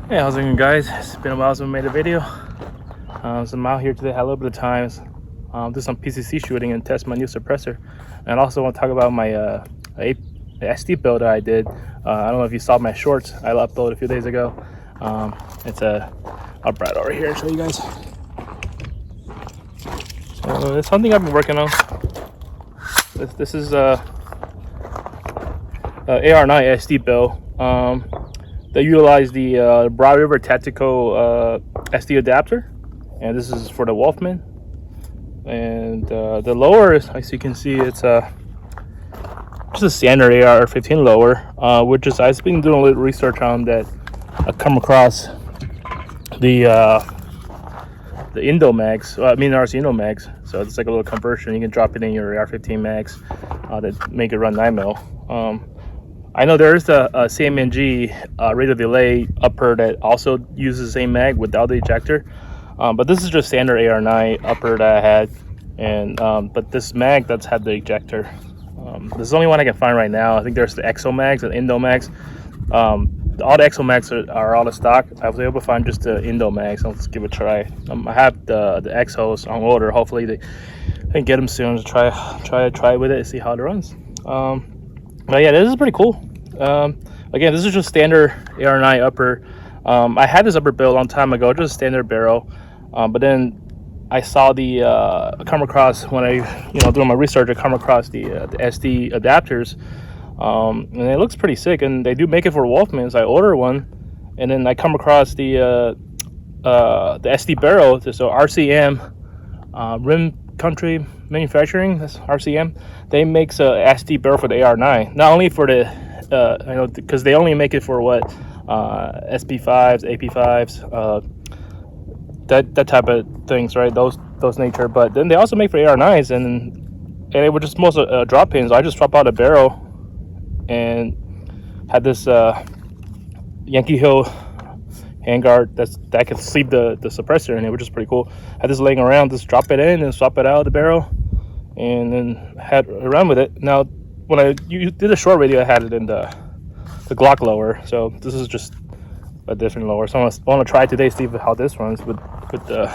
Hey, how's it going, guys? It's been a while since we made a video. So I'm out here today, had a little bit of time, do some PCC shooting and test my new suppressor. And I also want to talk about my SD build that I did. I don't know if you saw my shorts I uploaded a few days ago. I'll bring it over here and show you guys. So it's something I've been working on. This is AR9 SD build. They utilize the Broad River Tactical SD adapter, and this is for the Wolfman. And the lower, as you can see, it's just a standard AR-15 lower, which is, I've been doing a little research on that. I come across the Indo mags, RC Indo mags. So it's like a little conversion. You can drop it in your AR-15 mags that make it run 9mm. I know there is the CMNG rate of delay upper that also uses the same mag without the ejector, but this is just standard AR9 upper that I had, and but this mag that's had the ejector. This is the only one I can find right now. I think there's the EXO mags and Indo mags. All the EXO mags are out of stock. I was able to find just the Indo mags, so let's give it a try. I have the EXOs on order. Hopefully they can get them soon to try with it and see how it runs. But yeah, this is pretty cool. Again, this is just standard AR9 upper. I had this upper build a long time ago, just a standard barrel. But then I saw come across when I, doing my research, I come across the SD adapters, and it looks pretty sick. And they do make it for Wolfman, so I ordered one. And then I come across the SD barrel, so RCM, Rim Country Manufacturing, that's RCM. They makes a SD barrel for the AR9, not only for the because they only make it for what SP5s, AP5s, that type of things, right? Those nature. But then they also make for AR9s, and they were just most drop pins. I just drop out a barrel and had this Yankee Hill handguard that can sleeve the suppressor in it, which is pretty cool. Had this laying around, just drop it in and swap it out of the barrel, and then had a run with it. Now, when I did a short video, I had it in the Glock lower, so this is just a different lower. So I want to try today, see how this runs with the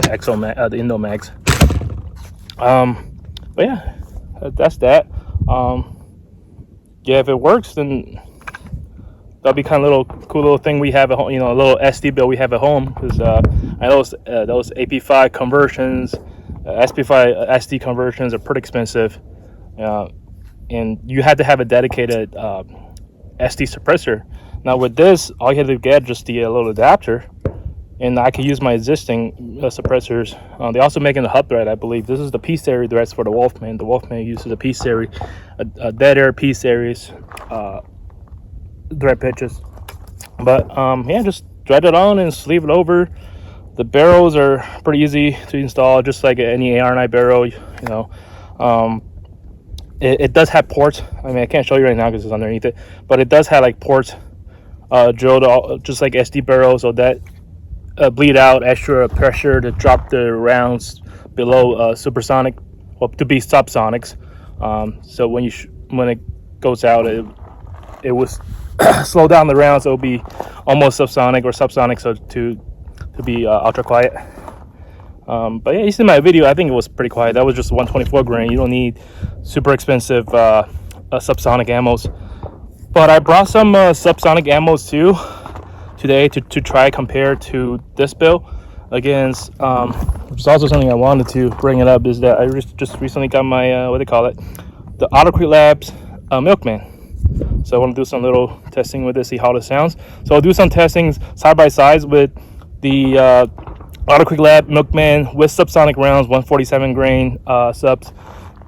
EXO the Indo mags. But yeah, that's that. Yeah, if it works, then that'll be kind of a cool little thing we have at home, a little SD build we have at home, because I know those AP5 conversions, SP5 SD conversions are pretty expensive. And you had to have a dedicated SD suppressor. Now with this, all you had to get just the little adapter, and I could use my existing suppressors. They also make in the hub thread, I believe. This is the P series threads for the Wolfman. The Wolfman uses a P series, a Deadair P series thread pitches. But yeah, just thread it on and sleeve it over. The barrels are pretty easy to install, just like any AR9 barrel. It does have ports. I mean, I can't show you right now because it's underneath it, but it does have like ports drilled just like SD barrels, so that bleed out extra pressure to drop the rounds below supersonic, well, to be subsonics. So when it goes out, it will slow down the rounds, so it'll be almost subsonic or subsonic, so to be ultra quiet. But yeah, you see my video, I think it was pretty quiet. That was just 124 grain. You don't need super expensive subsonic ammos. But I brought some subsonic ammos too today to try compare to this build against, which is also something I wanted to bring it up, is that I just recently got my the Otter Labs Milkman. So I want to do some little testing with it, see how it sounds. So I'll do some testings side by side with the Otter Lab Milkman with subsonic rounds, 147 grain subs,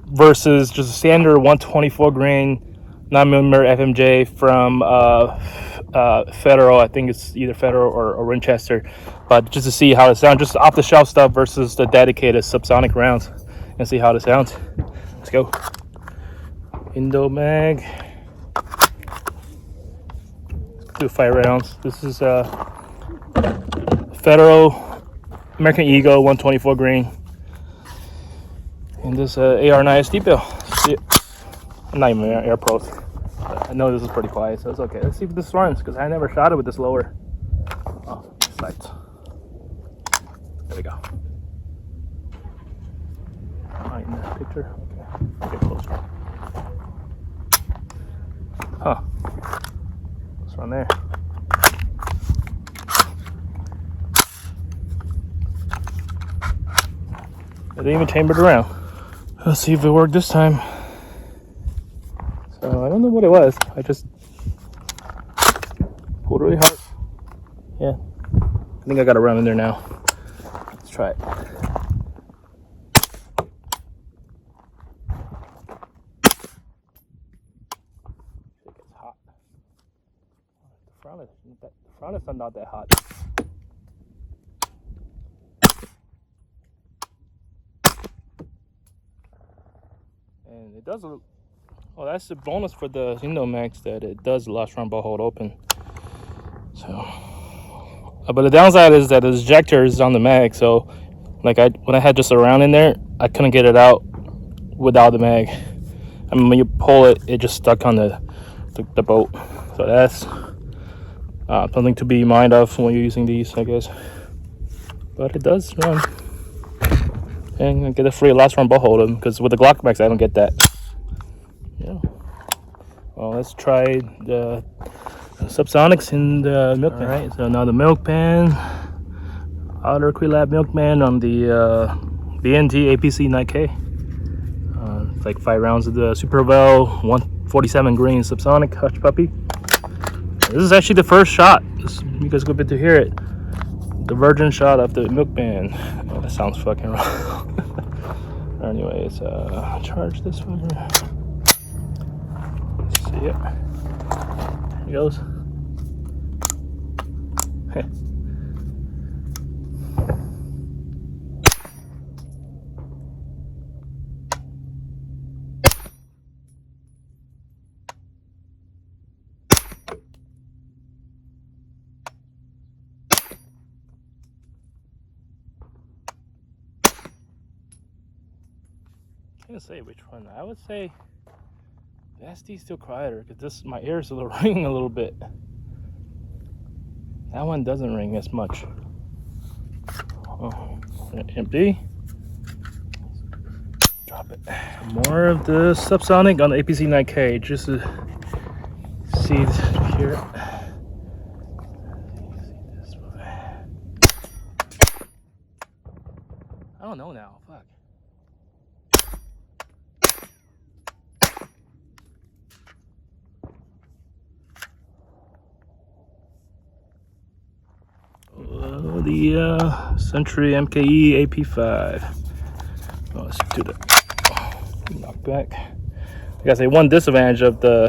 versus just a standard 124 grain 9mm FMJ from Federal. I think it's either Federal or Winchester, but just to see how it sounds, just off the shelf stuff versus the dedicated subsonic rounds, and see how it sounds. Let's go. Indo mag. Do 5 rounds. This is Federal American Eagle 124 grain, and this AR9 SD build. I'm not even Air Pros. I know this is pretty quiet, so it's okay. Let's see if this runs, because I never shot it with this lower. sights. There we go. Right in that picture. Okay, get closer. Huh. It's right there. I didn't even chamber it around. Let's see if it worked this time. So I don't know what it was. I just pulled really hard. Yeah. I think I got it around in there now. Let's try it. It gets hot. The front is not that hot. And it does a, well, that's the bonus for the Max, that it does last round ball hold open. So, but the downside is that the ejector is on the mag. So, like when I had just a round in there, I couldn't get it out without the mag. I mean, when you pull it, it just stuck on the boat. So that's something to be mind of when you're using these, I guess. But it does run. And I get a free last round ball hold because with the Glock Max, I don't get that. Yeah. Well, let's try the subsonics in the Milkman. All right, so now the Milkman, Otter Lab Milkman on the BNT APC 9K. It's like 5 rounds of the Supervel 147 grain subsonic Hush Puppy. This is actually the first shot. You guys go get to hear it. The virgin shot of the Milkman. Oh, that sounds fucking wrong. Anyways, charge this one. Let's see it. There he goes. I can't say which one. I would say the SD is still quieter because this, my ears are ringing a little bit. That one doesn't ring as much. Oh, empty. Drop it. More of the subsonic on the APC 9K just to see hear it. I don't know now. Fuck. The Century MKE AP5. Oh, let's do the knockback. I gotta say, one disadvantage of the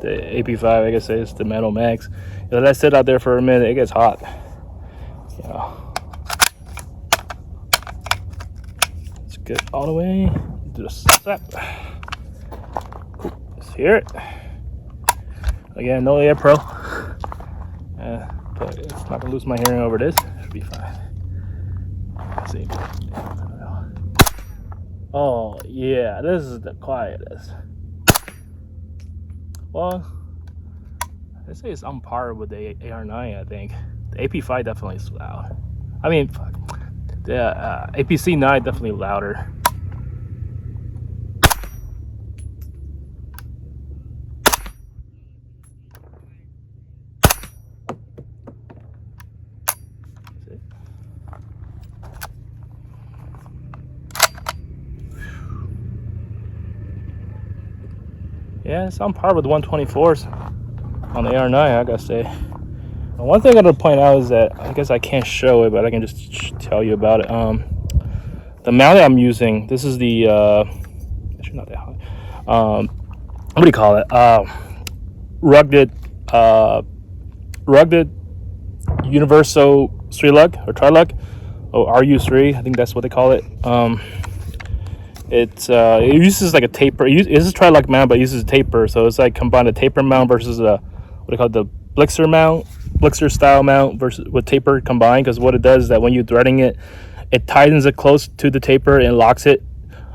AP5, I guess, is the metal mags. If I let it sit out there for a minute, it gets hot. Yeah. Let's get all the way. Do the slap. Cool. Let's hear it. Again, no Air Pro. But it's not gonna lose my hearing over this. Should be fine. Let's see. Oh yeah, this is the quietest. Well, I'd say it's on par with the AR9. I think the AP5 definitely is loud. I mean, fuck. The APC 9 definitely louder. Yeah, it's on par with 124s on the AR9, I gotta say. And one thing I gotta point out is that, I guess I can't show it, but I can just tell you about it. The mount that I'm using, this is the, actually not that high. What do you call it? Rugged Universal 3-lug or tri-lug, or RU3, I think that's what they call it. It uses like a taper. It uses tri-lug mount, but it uses a taper. So it's like combine a taper mount versus a what do you call it, the Blixer mount, Blixer style mount versus with taper combined. Because what it does is that when you're threading it, it tightens it close to the taper and locks it.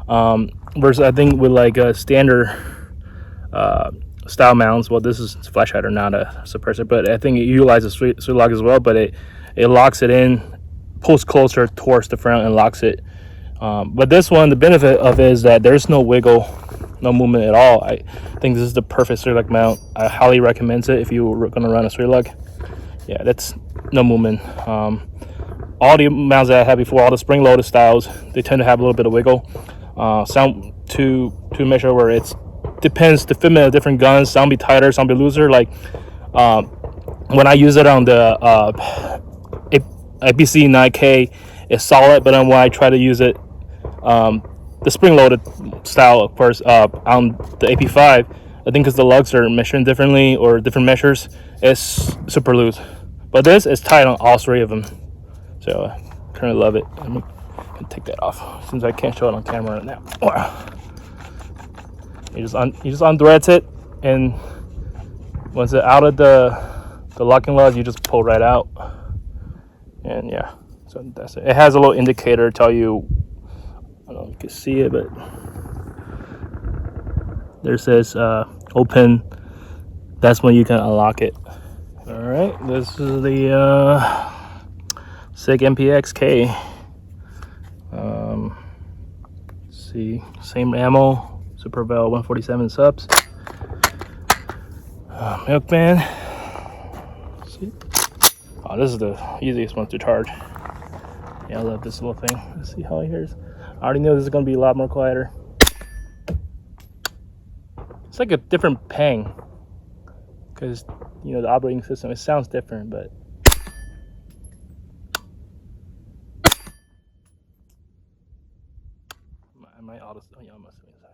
Versus I think with like a standard style mounts. Well, this is flash hider, not a suppressor, but I think it utilizes 3-lug as well. But it it locks it in, pulls closer towards the front and locks it. But this one, the benefit of it is that there's no wiggle, no movement at all. I think this is the perfect straight lug mount. I highly recommend it if you were going to run a straight lug. Yeah, that's no movement. All the mounts that I had before, all the spring-loaded styles, they tend to have a little bit of wiggle. Sound to measure where it's depends the fitment of different guns. Some be tighter, some be looser. Like when I use it on the APC 9K, it's solid. But then when I try to use it, the spring-loaded style, of course, on the AP5, I think because the lugs are measuring differently or different measures, it's super loose. But this is tight on all three of them, so I kind of love it. Let me take that off since I can't show it on camera right now. You just unthreads it, and once it's out of the locking lugs, you just pull right out. And yeah, so that's it. It has a little indicator to tell you. I don't know if you can see it, but there says open. That's when you can unlock it. All right, this is the Sig MPXK. See, same ammo, Super Val 147 subs. Milkman. See? Oh, this is the easiest one to charge. Yeah, I love this little thing. Let's see how it hears. I already know this is going to be a lot more quieter. It's like a different pang, because you know the operating system, it sounds different, but I might auto. Oh yeah, I must be inside.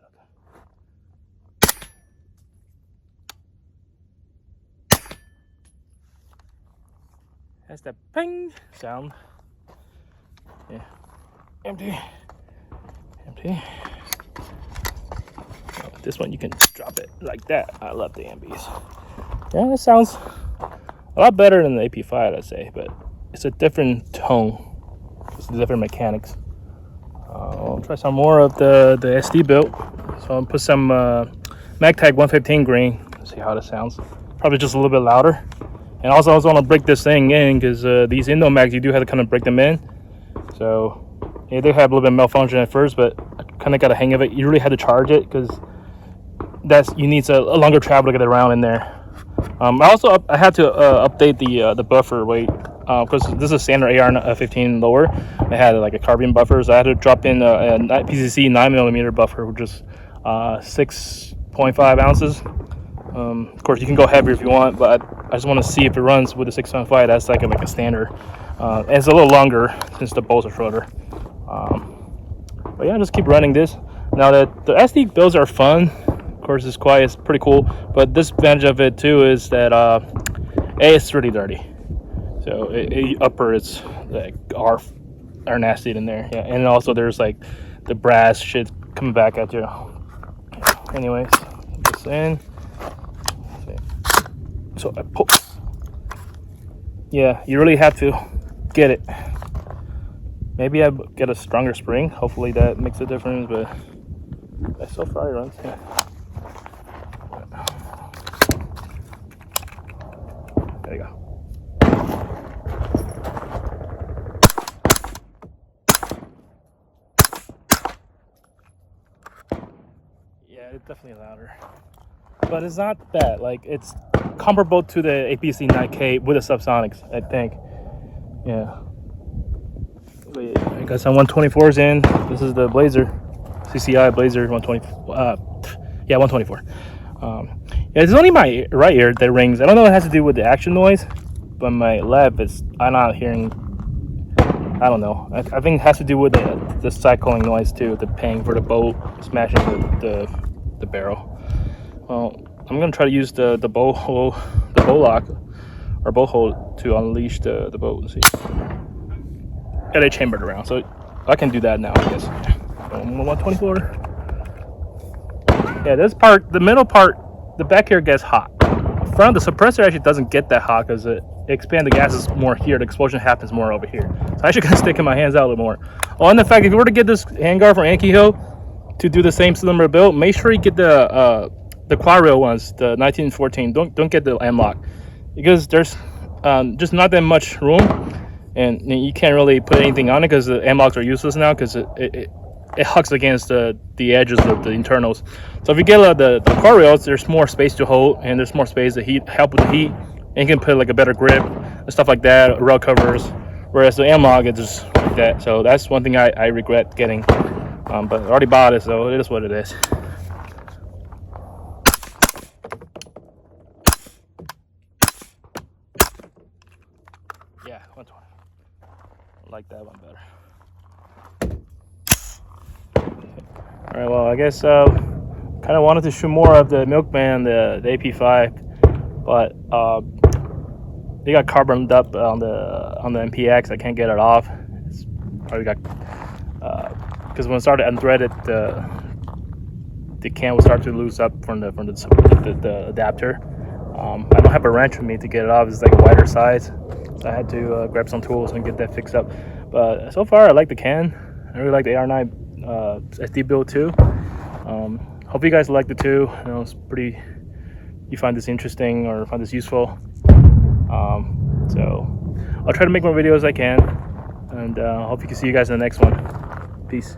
Okay. Has that ping sound. Yeah. Empty. This one you can drop it like that. I love the ambies. Yeah, it sounds a lot better than the AP5, I'd say, but it's a different tone. It's different mechanics. I'll try some more of the SD build. So I'll put some MagTag 115 green. See how it sounds. Probably just a little bit louder. And also I want to break this thing in because these Indo mags, you do have to kind of break them in. So yeah, they have a little bit of malfunction at first, but I kind of got a hang of it. You really had to charge it because you need a longer travel to get around in there. I had to update the buffer weight because this is a standard AR15 lower. It had like a carbon buffer, so I had to drop in a PCC 9mm buffer, which is 6.5 ounces. Of course, you can go heavier if you want, but I just want to see if it runs with the 6.5. That's like a standard. And it's a little longer since the bolts are shorter. But yeah, just keep running this. Now that the SD builds are fun, of course it's quiet, it's pretty cool. But this advantage of it too is that it's really dirty. So upper it's like are nasty in there. Yeah, and also there's like the brass shit coming back at you. Anyways, put this in. So I pull. Yeah, you really have to get it. Maybe I get a stronger spring. Hopefully that makes a difference, but so far it runs. Yeah. There you go. Yeah, it's definitely louder, but it's not bad. Like it's comparable to the APC 9K with the subsonics, I think. Yeah. I got some 124s in. This is the Blazer, CCI Blazer 124. Yeah, it's only my right ear that rings. I don't know what it has to do with the action noise, but my left I'm not hearing. I don't know. I think it has to do with the cycling noise too, the pang for the bolt smashing the barrel. Well, I'm gonna try to use the bow lock or bow hold to unleash the boat and see. Got it chambered around, so I can do that now, I guess. 124. Yeah, this part, the middle part, the back here gets hot. Front, the suppressor actually doesn't get that hot because it expands the gases more here. The explosion happens more over here. So I actually gotta stick my hands out a little more. Oh, and the fact, if you were to get this handguard from Ankiho to do the same cylinder build, make sure you get the quad rail ones, the 1914. Don't get the M-lock because there's just not that much room. and you can't really put anything on it because the M-logs are useless now because it hugs against the edges of the internals. So if you get the car rails, there's more space to hold, and there's more space to help with the heat, and you can put like a better grip and stuff like that, rail covers. Whereas the M-log is just like that. So that's one thing I regret getting, but I already bought it, so it is what it is. Yeah, 120. I like that one better. All right, well, I guess kind of wanted to shoot more of the Milkman, the AP5, but they got carboned up on the MPX. I can't get it off. It's probably got because when I started unthreaded, the can will start to loose up from the adapter. I don't have a wrench with me to get it off. It's like a wider size, so I had to grab some tools and get that fixed up. But so far, I like the can. I really like the AR9 SD build too. Hope you guys like the two. You know, it's pretty. You find this interesting or find this useful. So I'll try to make more videos as I can, and hope you can see you guys in the next one. Peace.